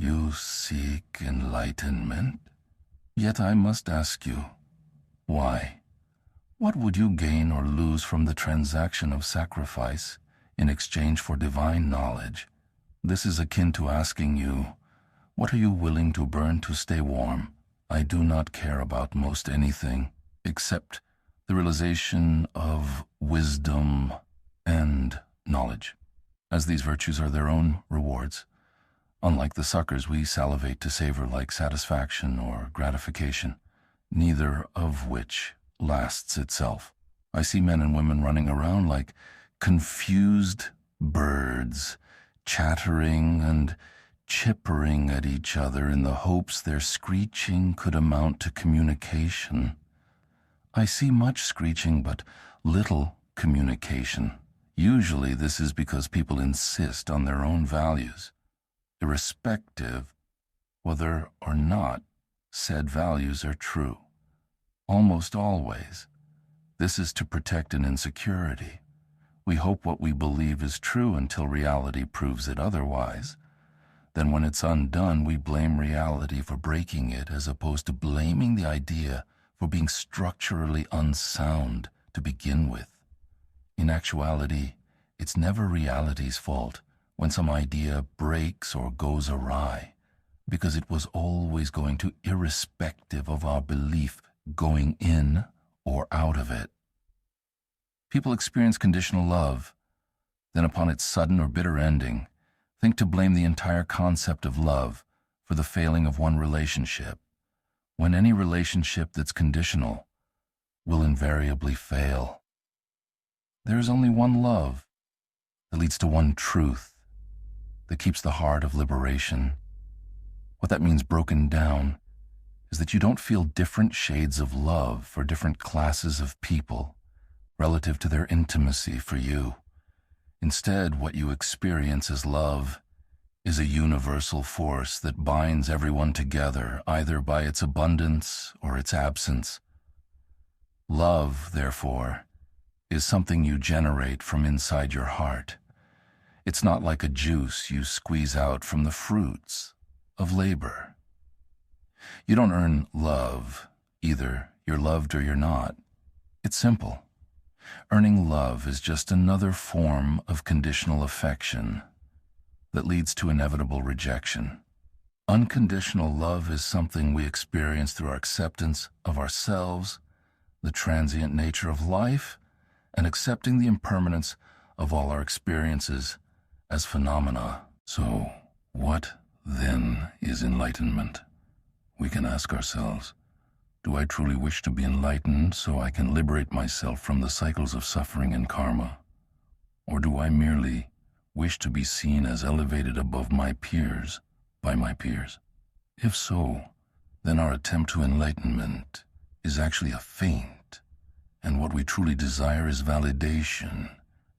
You seek enlightenment? Yet I must ask you, why? What would you gain or lose from the transaction of sacrifice in exchange for divine knowledge? This is akin to asking you, what are you willing to burn to stay warm? I do not care about most anything except the realization of wisdom and knowledge, as these virtues are their own rewards. Unlike the suckers we salivate to savor like satisfaction or gratification, neither of which lasts itself. I see men and women running around like confused birds, chattering and chippering at each other in the hopes their screeching could amount to communication. I see much screeching but little communication. Usually this is because people insist on their own values, irrespective whether or not said values are true. Almost always, this is to protect an insecurity. We hope what we believe is true until reality proves it otherwise. Then when it's undone, we blame reality for breaking it as opposed to blaming the idea for being structurally unsound to begin with. In actuality, it's never reality's fault when some idea breaks or goes awry, because it was always going to, irrespective of our belief going in or out of it. People experience conditional love, then upon its sudden or bitter ending, think to blame the entire concept of love for the failing of one relationship, when any relationship that's conditional will invariably fail. There is only one love that leads to one truth that keeps the heart of liberation. What that means broken down is that you don't feel different shades of love for different classes of people relative to their intimacy for you. Instead, what you experience as love is a universal force that binds everyone together, either by its abundance or its absence. Love, therefore, is something you generate from inside your heart. It's not like a juice you squeeze out from the fruits of labor. You don't earn love. Either you're loved or you're not. It's simple. Earning love is just another form of conditional affection that leads to inevitable rejection. Unconditional love is something we experience through our acceptance of ourselves, the transient nature of life, and accepting the impermanence of all our experiences as phenomena. So, what then is enlightenment? We can ask ourselves, do I truly wish to be enlightened so I can liberate myself from the cycles of suffering and karma? Or do I merely wish to be seen as elevated above my peers by my peers? If so, then our attempt to enlightenment is actually a feint, and what we truly desire is validation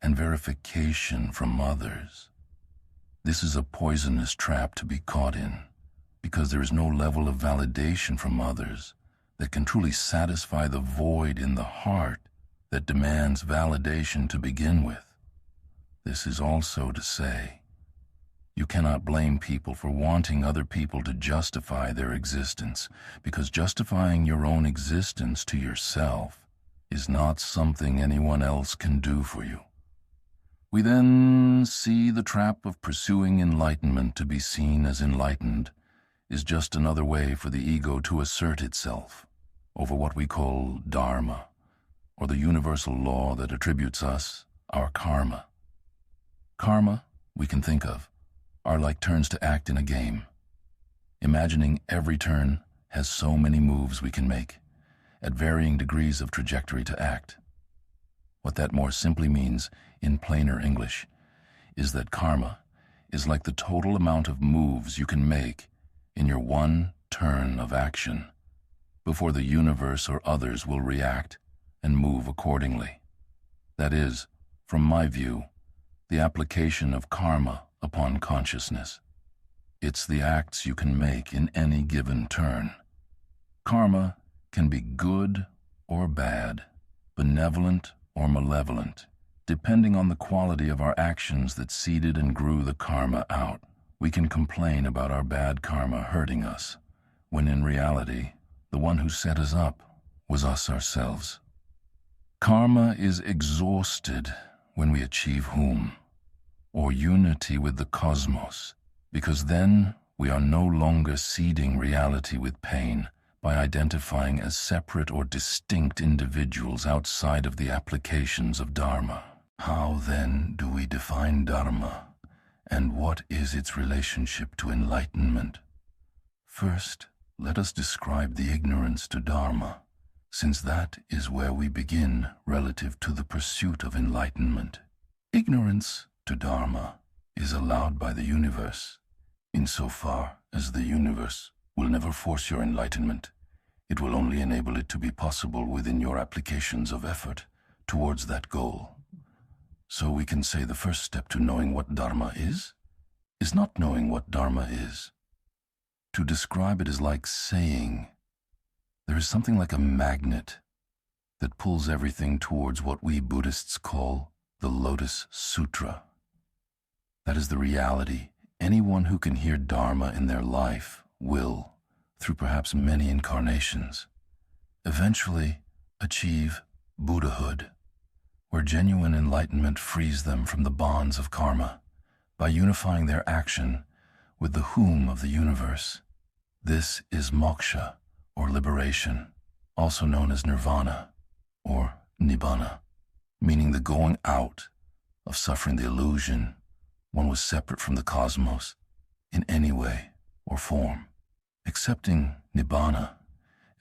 and verification from others. This is a poisonous trap to be caught in, because there is no level of validation from others that can truly satisfy the void in the heart that demands validation to begin with. This is also to say, you cannot blame people for wanting other people to justify their existence, because justifying your own existence to yourself is not something anyone else can do for you. We then see the trap of pursuing enlightenment to be seen as enlightened is just another way for the ego to assert itself over what we call dharma, or the universal law that attributes us our karma. Karma, we can think of, are like turns to act in a game. Imagining every turn has so many moves we can make, at varying degrees of trajectory to act. What that more simply means, in plainer English, is that karma is like the total amount of moves you can make in your one turn of action, before the universe or others will react and move accordingly. That is, from my view, the application of karma upon consciousness. It's the acts you can make in any given turn. Karma can be good or bad, benevolent or malevolent, depending on the quality of our actions that seeded and grew the karma out. We can complain about our bad karma hurting us, when in reality, the one who set us up was us ourselves. Karma is exhausted when we achieve hum, or unity with the cosmos, because then we are no longer seeding reality with pain by identifying as separate or distinct individuals outside of the applications of Dharma. How then do we define Dharma, and what is its relationship to enlightenment? First, let us describe the ignorance to Dharma, since that is where we begin relative to the pursuit of enlightenment. Ignorance to Dharma is allowed by the universe, insofar as the universe will never force your enlightenment. It will only enable it to be possible within your applications of effort towards that goal. So we can say the first step to knowing what Dharma is not knowing what Dharma is. To describe it is like saying, there is something like a magnet that pulls everything towards what we Buddhists call the Lotus Sutra. That is the reality. Anyone who can hear Dharma in their life will, through perhaps many incarnations, eventually achieve Buddhahood, where genuine enlightenment frees them from the bonds of karma by unifying their action with the whom of the universe. This is moksha, or liberation, also known as nirvana, or nibbana, meaning the going out of suffering the illusion one was separate from the cosmos in any way or form. Accepting nibbana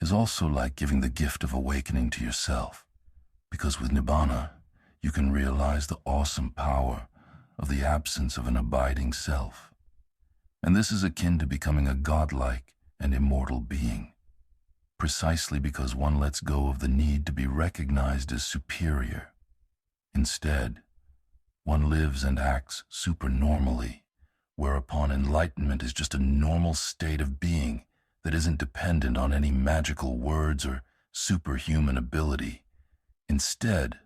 is also like giving the gift of awakening to yourself, because with nibbana, you can realize the awesome power of the absence of an abiding self. And this is akin to becoming a godlike and immortal being, precisely because one lets go of the need to be recognized as superior. Instead, one lives and acts supernormally, whereupon enlightenment is just a normal state of being that isn't dependent on any magical words or superhuman ability. Instead,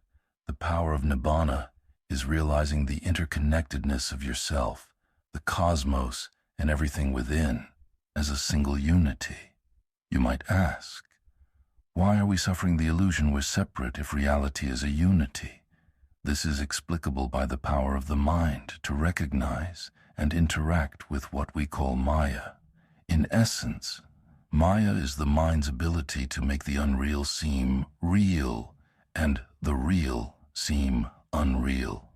the power of nibbana is realizing the interconnectedness of yourself, the cosmos, and everything within as a single unity. You might ask, why are we suffering the illusion we're separate if reality is a unity? This is explicable by the power of the mind to recognize and interact with what we call Maya. In essence, Maya is the mind's ability to make the unreal seem real and the real seem unreal.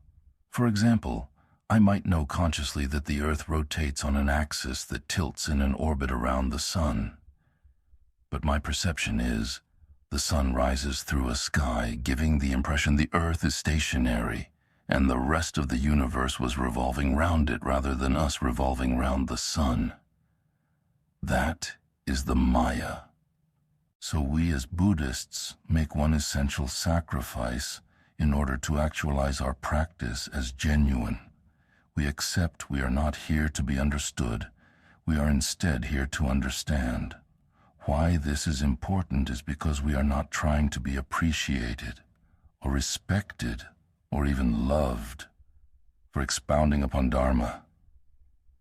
For example, I might know consciously that the Earth rotates on an axis that tilts in an orbit around the Sun. But my perception is, the Sun rises through a sky, giving the impression the Earth is stationary, and the rest of the universe was revolving round it rather than us revolving round the Sun. That is the Maya. So we as Buddhists make one essential sacrifice in order to actualize our practice as genuine. We accept we are not here to be understood. We are instead here to understand. Why this is important is because we are not trying to be appreciated, or respected, or even loved for expounding upon Dharma.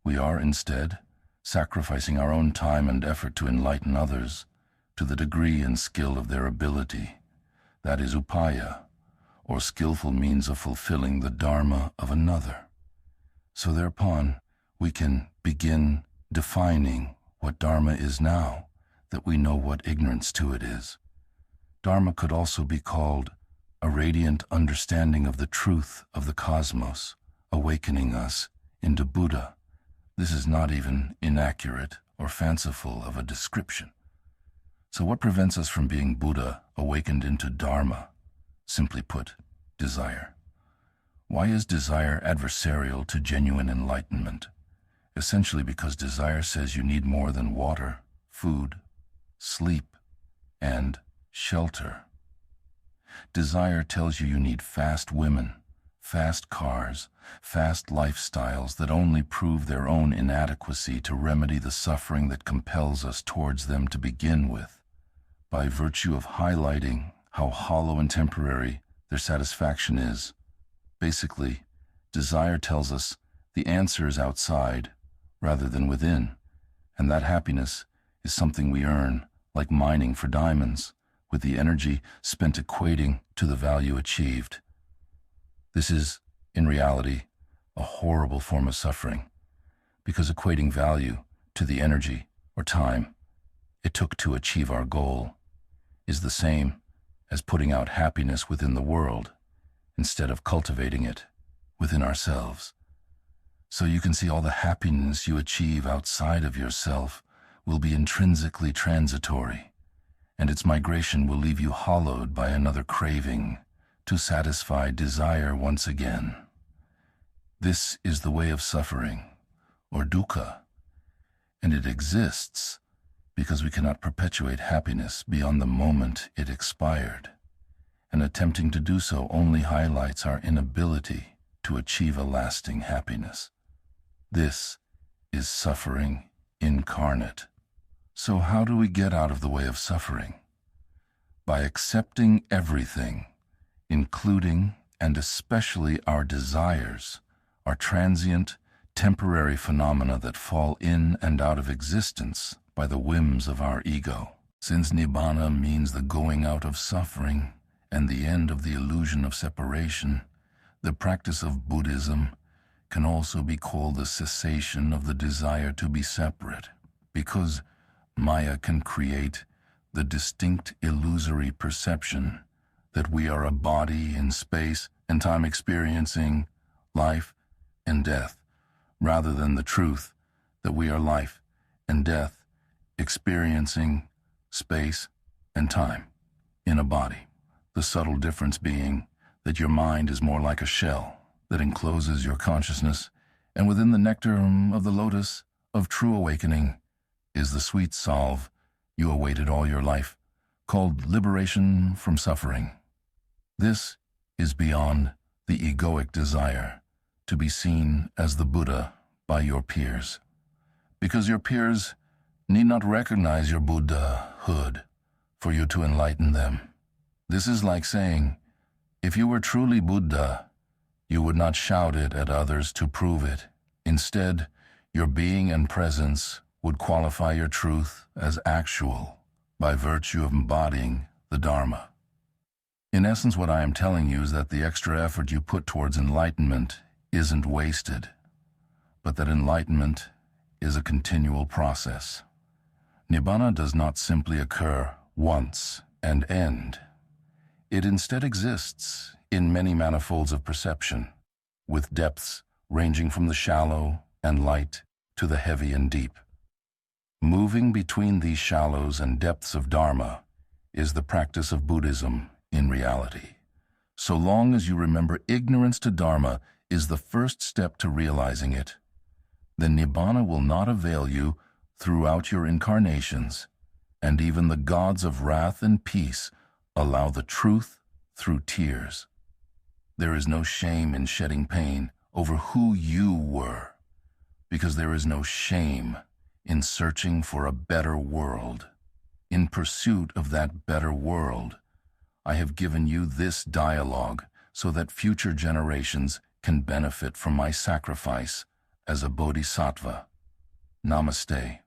We are instead sacrificing our own time and effort to enlighten others to the degree and skill of their ability. That is upaya, or skillful means of fulfilling the Dharma of another. So thereupon, we can begin defining what Dharma is now, that we know what ignorance to it is. Dharma could also be called a radiant understanding of the truth of the cosmos, awakening us into Buddha. This is not even inaccurate or fanciful of a description. So what prevents us from being Buddha awakened into Dharma? Simply put, desire. Why is desire adversarial to genuine enlightenment? Essentially because desire says you need more than water, food, sleep, and shelter. Desire tells you need fast women, fast cars, fast lifestyles that only prove their own inadequacy to remedy the suffering that compels us towards them to begin with, by virtue of highlighting how hollow and temporary their satisfaction is. Basically, desire tells us the answer is outside, rather than within, and that happiness is something we earn, like mining for diamonds, with the energy spent equating to the value achieved. This is, in reality, a horrible form of suffering, because equating value to the energy or time it took to achieve our goal is the same as putting out happiness within the world instead of cultivating it within ourselves. So you can see all the happiness you achieve outside of yourself will be intrinsically transitory, and its migration will leave you hollowed by another craving to satisfy desire once again. This is the way of suffering, or dukkha, and it exists because we cannot perpetuate happiness beyond the moment it expired, and attempting to do so only highlights our inability to achieve a lasting happiness. This is suffering incarnate. So how do we get out of the way of suffering? By accepting everything, including and especially our desires, are transient, temporary phenomena that fall in and out of existence by the whims of our ego. Since Nibbana means the going out of suffering and the end of the illusion of separation, the practice of Buddhism can also be called the cessation of the desire to be separate, because Maya can create the distinct illusory perception that we are a body in space and time experiencing life and death, rather than the truth that we are life and death experiencing space and time in a body. The subtle difference being that your mind is more like a shell that encloses your consciousness, and within the nectar of the lotus of true awakening is the sweet salve you awaited all your life, called liberation from suffering. This is beyond the egoic desire to be seen as the Buddha by your peers, because your peers need not recognize your Buddhahood for you to enlighten them. This is like saying, if you were truly Buddha, you would not shout it at others to prove it. Instead, your being and presence would qualify your truth as actual by virtue of embodying the Dharma. In essence, what I am telling you is that the extra effort you put towards enlightenment isn't wasted, but that enlightenment is a continual process. Nibbana does not simply occur once and end. It instead exists in many manifolds of perception, with depths ranging from the shallow and light to the heavy and deep. Moving between these shallows and depths of Dharma is the practice of Buddhism in reality. So long as you remember ignorance to Dharma is the first step to realizing it, then Nibbana will not avail you throughout your incarnations, and even the gods of wrath and peace allow the truth through tears. There is no shame in shedding pain over who you were, because there is no shame in searching for a better world. In pursuit of that better world, I have given you this dialogue so that future generations can benefit from my sacrifice as a bodhisattva. Namaste.